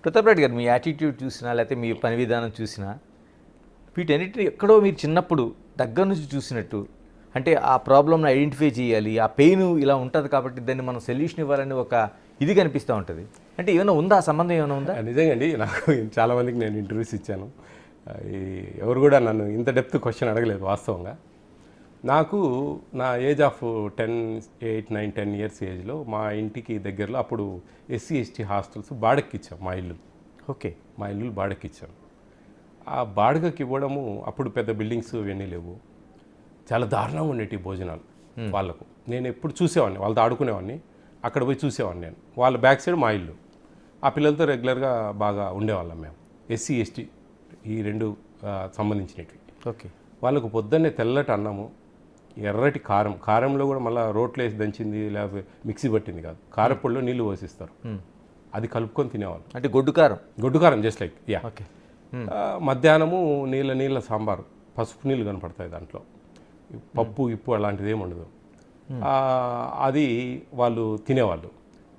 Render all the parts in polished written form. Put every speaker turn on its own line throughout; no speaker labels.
ప్రతాప్ రెడ్డి గారు, మీ యాటిట్యూడ్ చూసినా లేకపోతే మీ పని విధానం చూసినా వీటన్నిటిని ఎక్కడో మీరు చిన్నప్పుడు దగ్గర నుంచి చూసినట్టు, అంటే ఆ ప్రాబ్లమ్ని ఐడెంటిఫై చేయాలి, ఆ పెయిన్ ఇలా ఉంటుంది కాబట్టి దాన్ని మనం సొల్యూషన్ ఇవ్వాలని ఒక ఇది కనిపిస్తూ ఉంటుంది. అంటే ఏమైనా ఉందా, ఆ సంబంధం ఏమైనా ఉందా?
నిజంగా అండి, నాకు చాలామందికి నేను ఇంటర్వ్యూస్ ఇచ్చాను. ఎవరు కూడా నన్ను ఇంత డెప్త్ క్వశ్చన్ అడగలేదు. వాస్తవంగా నాకు నా ఏజ్ ఆఫ్ 8, 9, 10 ఇయర్స్ ఏజ్లో మా ఇంటికి దగ్గరలో అప్పుడు ఎస్సీ ఎస్టీ హాస్టల్స్ బాడెక్కిచ్చాం. మా ఇల్లు బాడెక్కిచ్చాం. ఆ బాడుగకి ఇవ్వడము, అప్పుడు పెద్ద బిల్డింగ్స్ ఇవన్నీ లేవు, చాలా దారుణంగా ఉండేవి భోజనాలు వాళ్ళకు. నేను ఎప్పుడు చూసేవాడిని, వాళ్ళతో ఆడుకునేవాడిని, అక్కడ పోయి చూసేవాడిని నేను. వాళ్ళ బ్యాక్ సైడ్ మా ఇల్లు. ఆ పిల్లలతో రెగ్యులర్గా బాగా ఉండేవాళ్ళం మేము. ఎస్సీ ఎస్టీ ఈ రెండు సంబంధించినవి.
ఓకే.
వాళ్ళకు పొద్దున్నే తెల్లటి అన్నము, ఎర్రటి కారంలో కూడా మళ్ళీ రోట్లో వేసి దంచింది, లేకపోతే మిక్సీ పట్టింది కాదు, కారపొడిలో నీళ్లు పోసిస్తారు, అది కలుపుకొని తినేవాళ్ళు.
అంటే గొడ్డు కారం జస్ట్ లైక్
ఓకే. మధ్యాహ్నము నీళ్ళ సాంబారు, పసుపు నీళ్ళు కనపడతాయి దాంట్లో, పప్పు ఇప్పు అలాంటిది ఏమి ఉండదు. అది వాళ్ళు తినేవాళ్ళు.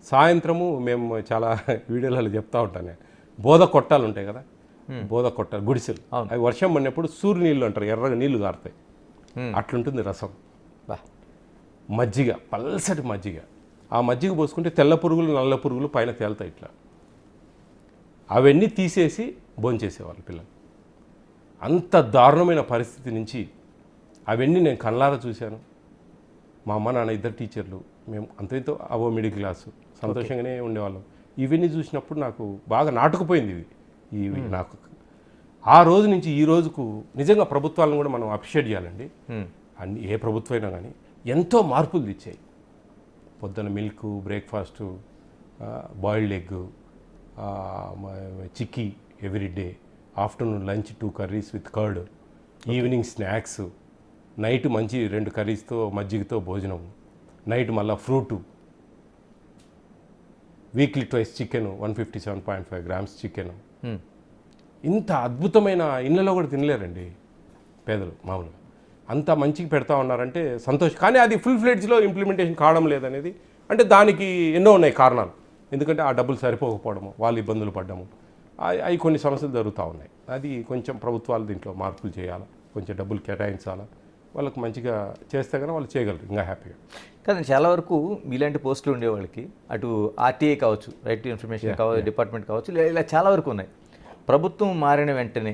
సాయంత్రము మేము చాలా వీడియోలలో చెప్తా ఉంటాను, బోధ కొట్టాలు ఉంటాయి కదా, బోధ కొట్టాలు, గుడిసెలు, అవి వర్షం పడినప్పుడు సూర్య నీళ్ళు అంటారు, ఎర్రగా నీళ్లు కారుతాయి, అట్లుంటుంది రసం. మజ్జిగ, పల్సటి మజ్జిగ. ఆ మజ్జిగ పోసుకుంటే తెల్ల పురుగులు నల్ల పురుగులు పైన తేలుతాయి ఇట్లా. అవన్నీ తీసేసి భోంచేసేవాళ్ళు పిల్లలు. అంత దారుణమైన పరిస్థితి నుంచి అవన్నీ నేను కళ్ళారా చూశాను. మా అమ్మ నాన్న ఇద్దరు టీచర్లు, మేము అంతేంతో అవో మిడిల్ క్లాసు, సంతోషంగానే ఉండేవాళ్ళం. ఇవన్నీ చూసినప్పుడు నాకు బాగా నాటుకుపోయింది ఇవి నాకు. ఆ రోజు నుంచి ఈ రోజుకు నిజంగా ప్రభుత్వాలను కూడా మనం అప్రిషియేట్ చేయాలండి. అన్ని ఏ ప్రభుత్వం అయినా కానీ ఎంతో మార్పులు తెచ్చాయి. పొద్దున్న milk, breakfast, boiled egg, chikki everyday, afternoon lunch 2 curries with curd, evening snacks, night మంచి 2 కర్రీస్తో మజ్జిగతో భోజనం, నైట్ మళ్ళీ fruit, weekly twice chicken, 157.5 grams chicken. ఇంత అద్భుతమైన ఇళ్ళలో కూడా తినలేరండి పేదలు మామూలుగా. అంత మంచిగా పెడతా ఉన్నారంటే సంతోషం. కానీ అది ఫుల్ ఫ్లెడ్జ్లో ఇంప్లిమెంటేషన్ కావడం లేదనేది, అంటే దానికి ఎన్నో ఉన్నాయి కారణాలు. ఎందుకంటే ఆ డబ్బులు సరిపోకపోవడము, వాళ్ళు ఇబ్బందులు పడ్డము, అవి కొన్ని సమస్యలు జరుగుతూ ఉన్నాయి. అది కొంచెం ప్రభుత్వాలు దీంట్లో మార్పులు చేయాలి, కొంచెం డబ్బులు కేటాయించాలా, వాళ్ళకి మంచిగా చేస్తే కానీ వాళ్ళు చేయగలరు ఇంకా హ్యాపీగా.
కానీ చాలా వరకు మీలాంటి పోస్టులు ఉండే వాళ్ళకి, అటు ఆర్టీఐ కావచ్చు, రైట్ టు ఇన్ఫర్మేషన్ కావచ్చు, డిపార్ట్మెంట్ కావచ్చు, ఇలా చాలా వరకు ఉన్నాయి. ప్రభుత్వం మారిన వెంటనే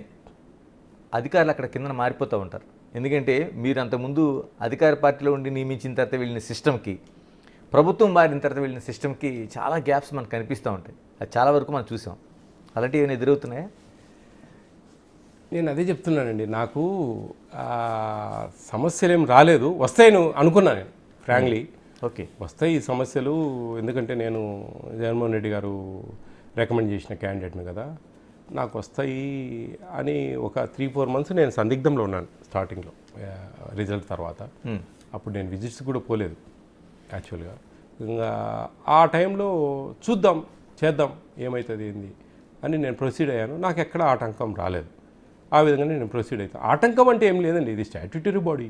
అధికారులు అక్కడ కింద మారిపోతూ ఉంటారు. ఎందుకంటే మీరు అంతకుముందు అధికార పార్టీలో ఉండి నియమించిన తర్వాత వెళ్ళిన సిస్టమ్కి, ప్రభుత్వం మారిన తర్వాత వెళ్ళిన సిస్టమ్కి చాలా గ్యాప్స్ మనకు కనిపిస్తూ ఉంటాయి. అది చాలా వరకు మనం చూసాం. అలాంటివి ఏమైనా ఎదురవుతున్నాయా?
నేను అదే చెప్తున్నానండి, నాకు సమస్యలు ఏం రాలేదు. వస్తాయని అనుకున్నాను నేను ఫ్రాంక్లీ.
ఓకే,
వస్తాయి ఈ సమస్యలు. ఎందుకంటే నేను జగన్మోహన్ రెడ్డి గారు రికమెండ్ చేసిన క్యాండిడేట్ను కదా, నాకు వస్తాయి అని ఒక 3-4 months నేను సందిగ్ధంలో ఉన్నాను స్టార్టింగ్లో, రిజల్ట్ తర్వాత. అప్పుడు నేను విజిట్స్ కూడా పోలేదు యాక్చువల్గా. ఇంకా ఆ టైంలో చూద్దాం, చేద్దాం, ఏమవుతుంది ఏంది అని నేను ప్రొసీడ్ అయ్యాను. నాకు ఎక్కడ ఆటంకం రాలేదు. ఆ విధంగా నేను ప్రొసీడ్ అవుతాను. ఆటంకం అంటే ఏం లేదండి, ఇది statutory body,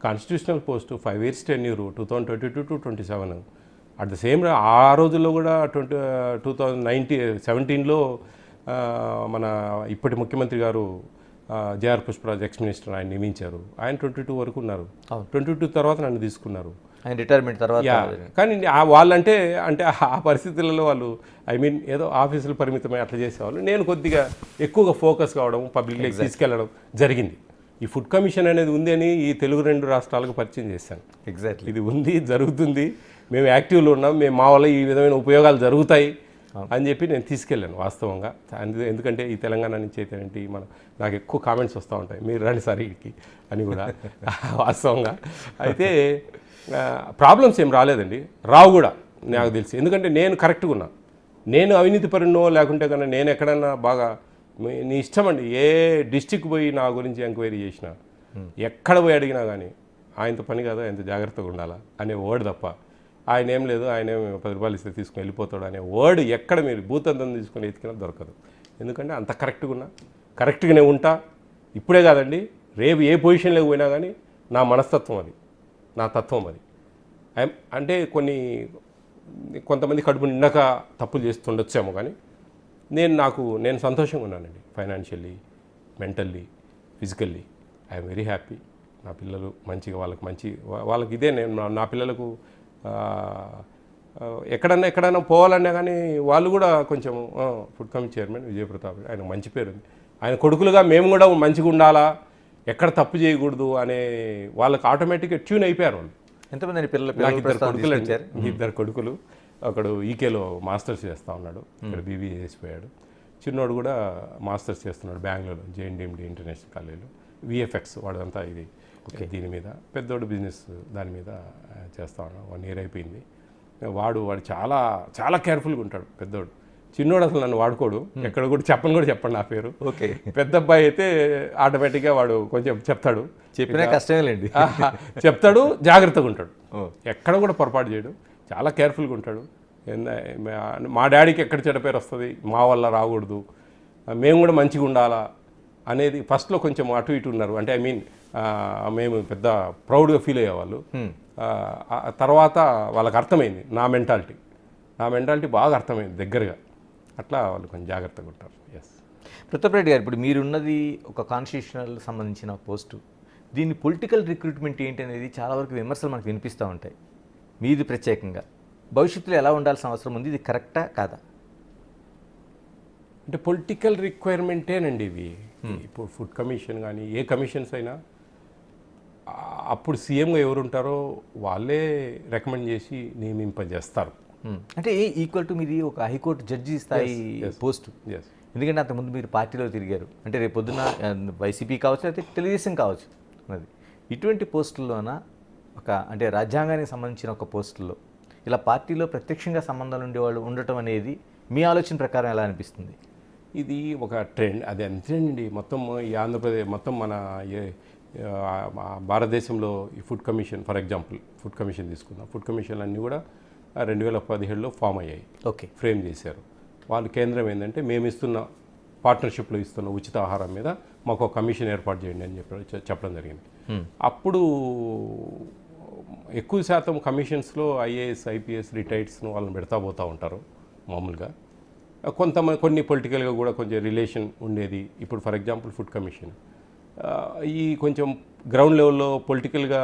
constitutional post, 5 years tenure, 2022 to 27. At the same ఆ రోజుల్లో కూడా 2017లో మన ఇప్పటి ముఖ్యమంత్రి గారు జేఆర్ పుష్పరాజ్ ఎక్స్ మినిస్టర్ ఆయన నియమించారు. ఆయన 22 వరకు ఉన్నారు. 22 తర్వాత నన్ను తీసుకున్నారు,
ఆయన రిటైర్మెంట్ తర్వాత.
కానీ వాళ్ళంటే ఆ పరిస్థితులలో వాళ్ళు ఏదో ఆఫీసులు పరిమితమై అట్లా చేసేవాళ్ళు. నేను కొద్దిగా ఎక్కువగా ఫోకస్ కావడం, పబ్లిక్లోకి తీసుకెళ్ళడం జరిగింది. ఈ ఫుడ్ కమిషన్ అనేది ఉంది అని ఈ తెలుగు 2 రాష్ట్రాలకు పరిచయం చేశాను.
ఎగ్జాక్ట్లీ,
ఇది ఉంది, జరుగుతుంది, మేము యాక్టివ్లో ఉన్నాం, మేము మా వల్ల ఈ విధమైన ఉపయోగాలు జరుగుతాయి అని చెప్పి నేను తీసుకెళ్ళాను వాస్తవంగా. ఎందుకంటే ఈ తెలంగాణ నుంచి అయితే ఏంటి, నాకు ఎక్కువ కామెంట్స్ వస్తూ ఉంటాయి, మీరు రండి సార్ వీటికి అని కూడా వాస్తవంగా. అయితే ప్రాబ్లమ్స్ ఏం రాలేదండి, రావు కూడా నాకు తెలిసి. ఎందుకంటే నేను కరెక్ట్గా ఉన్నా, నేను అవినీతి పరునో లేకుంటే కన్నా నేను ఎక్కడన్నా బాగా నీ ఇష్టం అండి, ఏ డిస్టిక్ పోయి నా గురించి ఎంక్వైరీ చేసినా, ఎక్కడ పోయి అడిగినా కానీ ఆయనతో పని కాదు, ఆయనతో జాగ్రత్తగా ఉండాలా అనే వర్డ్ తప్ప, ఆయన ఏం లేదు, ఆయన ఏం 10 రూపాయలు ఇస్తే తీసుకుని వెళ్ళిపోతాడు అనే వర్డ్ ఎక్కడ మీరు భూతంతం తీసుకుని ఎత్తుకినా దొరకదు. ఎందుకంటే అంత కరెక్ట్గా ఉన్నా, కరెక్ట్గానే ఉంటా. ఇప్పుడే కాదండి, రేపు ఏ పొజిషన్లోకి పోయినా కానీ నా మనస్తత్వం అది, నా తత్వం అది. అంటే కొంతమంది కడుపు నిండక తప్పులు చేస్తుండొచ్చేమో, కానీ నేను సంతోషంగా ఉన్నానండి, financially, mentally, physically. I'm very happy. నా పిల్లలు మంచిగా వాళ్ళకి ఇదే నేను నా పిల్లలకు ఎక్కడైనా పోవాలన్నా కానీ వాళ్ళు కూడా కొంచెం ఫుడ్ కమిటీ చైర్మన్ విజయప్రతాప్ ఆయన మంచి పేరు ఉంది, ఆయన కొడుకులుగా మేము కూడా మంచిగా ఉండాలా, ఎక్కడ తప్పు చేయకూడదు అనే వాళ్ళకి ఆటోమేటిక్గా ట్యూన్ అయిపోయారు వాళ్ళు.
ఎంతమంది నాకు
ఇద్దరు కొడుకులు. ఒకడు ఈకేలో మాస్టర్స్ చేస్తూ ఉన్నాడు, ఇక్కడ బీబీఏ చేసిపోయాడు. చిన్నోడు కూడా మాస్టర్స్ చేస్తున్నాడు బెంగళూరు జేఎన్డీఎండి ఇంటర్నేషనల్ కాలేజీలో, విఎఫ్ఎక్స్ వాడంతా ఇది దీని మీద. పెద్దోడు బిజినెస్ దాని మీద చేస్తూ ఉన్నాడు, 1 year అయిపోయింది. వాడు చాలా చాలా కేర్ఫుల్గా ఉంటాడు పెద్దోడు. చిన్నోడు అసలు నన్ను వాడుకోడు, ఎక్కడ కూడా చెప్పండి నా పేరు.
ఓకే.
పెద్ద అబ్బాయి అయితే ఆటోమేటిక్గా వాడు కొంచెం చెప్తాడు,
చెప్పినా కష్టమేలేండి,
చెప్తాడు, జాగ్రత్తగా ఉంటాడు, ఎక్కడ కూడా పొరపాటు చేయడు, చాలా కేర్ఫుల్గా ఉంటాడు. మా డాడీకి ఎక్కడ చెడ్డ పేరు వస్తుంది, మా వల్ల రాకూడదు, మేము కూడా మంచిగా ఉండాలా అనేది ఫస్ట్లో కొంచెం అటు ఇటు ఉన్నారు. అంటే ఐ మీన్ మేము పెద్ద ప్రౌడ్గా ఫీల్ అయ్యేవాళ్ళు. తర్వాత వాళ్ళకి అర్థమైంది నా మెంటాలిటీ బాగా అర్థమైంది దగ్గరగా. అట్లా వాళ్ళు కొంచెం జాగ్రత్తగా ఉంటారు. ఎస్.
ప్రతాప్ రెడ్డి గారు, ఇప్పుడు మీరున్నది ఒక కాన్స్టిట్యూషనల్ సంబంధించిన పోస్టు, దీన్ని పొలిటికల్ రిక్రూట్మెంట్ ఏంటి అనేది చాలా వరకు విమర్శలు మనకు వినిపిస్తూ ఉంటాయి. మీది ప్రత్యేకంగా భవిష్యత్తులో ఎలా ఉండాల్సిన అవసరం ఉంది, ఇది కరెక్టా కాదా?
అంటే పొలిటికల్ రిక్వైర్మెంటేనండి ఇవి. ఇప్పుడు ఫుడ్ కమిషన్ కానీ ఏ కమిషన్స్ అయినా అప్పుడు సీఎంగా ఎవరు ఉంటారో వాళ్ళే రికమెండ్ చేసి నియమింపజేస్తారు.
అంటే ఈక్వల్ టు మీది ఒక హైకోర్టు జడ్జి స్థాయి పోస్టు. ఎందుకంటే అంతకుముందు మీరు పార్టీలో తిరిగారు, అంటే రేపు పొద్దున వైసీపీ కావచ్చు, లేకపోతే తెలుగుదేశం కావచ్చు. అది ఇటువంటి పోస్టుల్లోన అంటే రాజ్యాంగానికి సంబంధించిన ఒక పోస్టుల్లో ఇలా పార్టీలో ప్రత్యక్షంగా సంబంధాలు ఉండేవాళ్ళు ఉండటం అనేది మీ ఆలోచన ప్రకారం ఎలా అనిపిస్తుంది?
ఇది ఒక ట్రెండ్, అది అంతేనండి. మొత్తం ఈ ఆంధ్రప్రదేశ్ మొత్తం మన భారతదేశంలో ఈ food commission, for example food commission తీసుకుందాం. ఫుడ్ కమిషన్లు అన్నీ కూడా 2017లో ఫామ్ అయ్యాయి.
ఓకే.
ఫ్రేమ్ చేశారు వాళ్ళు. కేంద్రం ఏంటంటే మేము ఇస్తున్న పార్ట్నర్షిప్లో ఇస్తున్న ఉచిత ఆహారం మీద మాకు ఒక కమిషన్ ఏర్పాటు చేయండి అని చెప్పడం జరిగింది. అప్పుడు ఎక్కువ శాతం కమిషన్స్లో ఐఏఎస్, ఐపీఎస్ రిటైర్డ్స్ను వాళ్ళని పెడతా పోతూ ఉంటారు మామూలుగా. కొన్ని పొలిటికల్గా కూడా కొంచెం రిలేషన్ ఉండేది. ఇప్పుడు ఫర్ ఎగ్జాంపుల్ ఫుడ్ కమిషన్ ఈ కొంచెం గ్రౌండ్ లెవెల్లో పొలిటికల్గా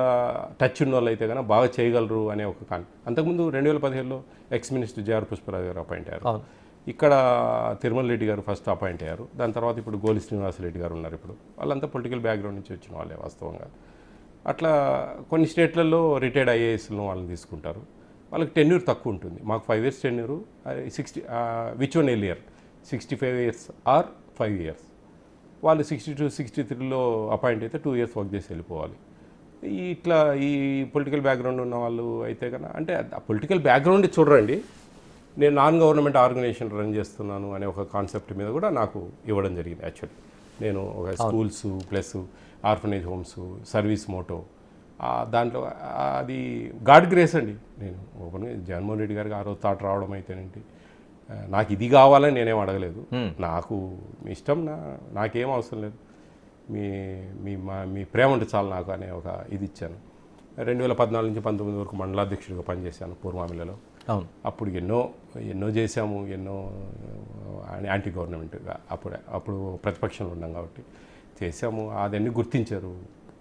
టచ్ ఉన్న వాళ్ళు అయితే కనుక బాగా చేయగలరు అనే ఒక అంతకుముందు 2017లో ఎక్స్ మినిస్టర్ జేఆర్ పుష్పరాజు గారు అపాయింట్ అయ్యారు. ఇక్కడ తిరుమల రెడ్డి గారు ఫస్ట్ అపాయింట్ అయ్యారు. దాని తర్వాత ఇప్పుడు గోలి శ్రీనివాసరెడ్డి గారు ఉన్నారు. ఇప్పుడు వాళ్ళంతా పొలిటికల్ బ్యాక్గ్రౌండ్ నుంచి వచ్చిన వాళ్ళే వాస్తవంగా. అట్లా కొన్ని స్టేట్లలో రిటైర్డ్ ఐఏఎస్లను వాళ్ళని తీసుకుంటారు. వాళ్ళకి టెన్యూర్ తక్కువ ఉంటుంది. మాకు 5 years tenure, 60 which one earlier 65 years are 5 years. వాళ్ళు 62, 63లో అపాయింట్ అయితే 2 years వర్క్ చేసి వెళ్ళిపోవాలి. ఇట్లా ఈ పొలిటికల్ బ్యాక్గ్రౌండ్ ఉన్న వాళ్ళు అయితే కన్నా, అంటే ఆ పొలిటికల్ బ్యాక్గ్రౌండ్ చూడరండి, నేను నాన్ గవర్నమెంట్ ఆర్గనైజేషన్ రన్ చేస్తున్నాను అనే ఒక కాన్సెప్ట్ మీద కూడా నాకు ఇవ్వడం జరిగింది. యాక్చువల్లీ నేను ఒక schools plus orphanage homes service motto దాంట్లో అది గాడ్ గ్రేస్ అండి. నేను ఓపెన్గా జగన్మోహన్ రెడ్డి గారికి ఆ రోజు థాట్ రావడం అయితేనేంటి, నాకు ఇది కావాలని నేనేం అడగలేదు. నాకు మీ ఇష్టం, నాకేం అవసరం లేదు, మీ ప్రేమ ఉంటే చాలు నాకు అనే ఒక ఇది ఇచ్చాను. 2014 నుంచి 19 వరకు మండలాధ్యక్షుడిగా పనిచేశాను పూర్వామిల్లలో. అప్పుడు ఎన్నో చేశాము, ఎన్నో యాంటీ గవర్నమెంట్గా అప్పుడు ప్రతిపక్షంలో ఉన్నాం కాబట్టి చేశాము. అదన్నీ గుర్తించారు.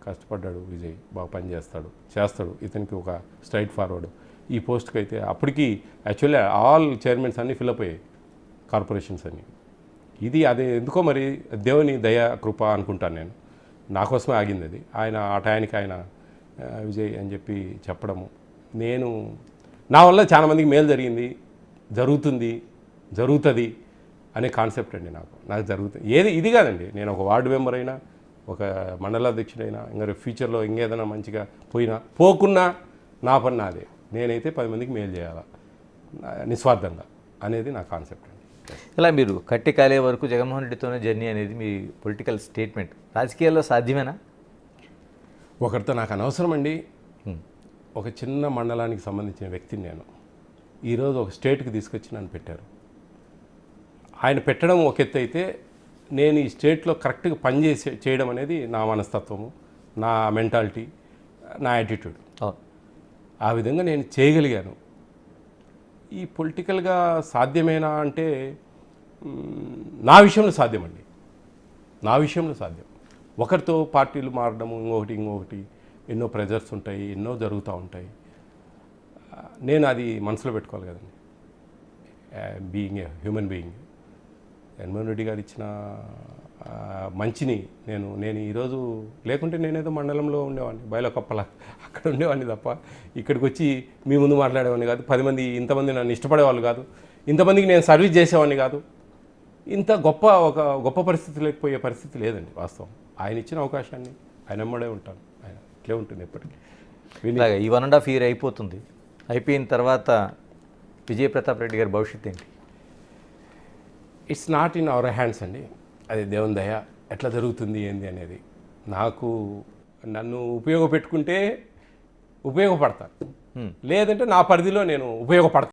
కష్టపడ్డాడు విజయ్, బాగా చేస్తాడు, ఇతనికి ఒక స్ట్రైట్ ఫార్వర్డ్. ఈ పోస్ట్కి అయితే అప్పటికి యాక్చువల్లీ ఆల్ చైర్మన్స్ అన్నీ ఫిల్అప్ అయ్యాయి, కార్పొరేషన్స్ అన్నీ. అదే ఎందుకో మరి దేవుని దయ కృప అనుకుంటాను నేను. నా కోసమే ఆగింది అది. ఆయన ఆ టయానికి ఆయన విజయ్ అని చెప్పి చెప్పడము, నా వల్ల చాలామందికి మేలు జరుగుతుంది అనే కాన్సెప్ట్ అండి. నాకు జరుగుతుంది ఇది కాదండి. నేను ఒక వార్డు మెంబర్ అయినా, ఒక మండలాధ్యక్షుడైనా, ఇంకా ఫ్యూచర్లో ఇంకేదైనా మంచిగా పోకున్నా నా పని నాదే. నేనైతే 10 మందికి మేలు చేయాలా నిస్వార్థంగా అనేది నా కాన్సెప్ట్ అండి.
ఇలా మీరు కట్టి కాలే వరకు జగన్మోహన్ రెడ్డితోనే జర్నీ అనేది మీ పొలిటికల్ స్టేట్మెంట్. రాజకీయాల్లో సాధ్యమేనా?
ఒకరితో నాకు అనవసరం అండి. ఒక చిన్న మండలానికి సంబంధించిన వ్యక్తిని నేను ఈరోజు ఒక స్టేట్కి తీసుకొచ్చి నన్ను పెట్టారు. ఆయన పెట్టడం ఒక ఎత్తు అయితే, నేను ఈ స్టేట్లో కరెక్ట్గా చేయడం అనేది నా మనస్తత్వము, నా మెంటాలిటీ, నా యాటిట్యూడ్. ఆ విధంగా నేను చేయగలిగాను. ఈ పొలిటికల్గా సాధ్యమేనా అంటే నా విషయంలో సాధ్యమండి, నా విషయంలో సాధ్యం. ఒకరితో పార్టీలు మారడము, ఇంకొకటి ఎన్నో ప్రెజర్స్ ఉంటాయి, ఎన్నో జరుగుతూ ఉంటాయి. నేను అది మనసులో పెట్టుకోవాలి కదండి. Being a human being, Jaganmohan Reddy గారు ఇచ్చిన మంచిని నేను ఈరోజు లేకుంటే నేనేదో మండలంలో ఉండేవాడిని, బయలుకప్పల అక్కడ ఉండేవాడిని తప్ప ఇక్కడికి వచ్చి మీ ముందు మాట్లాడేవాడిని కాదు. 10 మంది ఇంతమంది నన్ను ఇష్టపడేవాళ్ళు కాదు, ఇంతమందికి నేను సర్వీస్ చేసేవాడిని కాదు. ఇంత గొప్ప పరిస్థితి లేకపోయే పరిస్థితి లేదండి వాస్తవం. ఆయన ఇచ్చిన అవకాశాన్ని ఆయన వెంబడే ఉంటాను, ఆయన ఇట్లే ఉంటుంది ఎప్పటికీ.
ఇలాగ ఈ 1.5 year అయిపోతుంది. అయిపోయిన తర్వాత విజయప్రతాప్ రెడ్డి గారి భవిష్యత్తు ఏంటి?
It's not in our hands అండి, అది దేవుని దయ. ఎట్లా జరుగుతుంది ఏంది అనేది నన్ను ఉపయోగపెట్టుకుంటే ఉపయోగపడతాను, లేదంటే నా పరిధిలో నేను ఉపయోగపడతాను.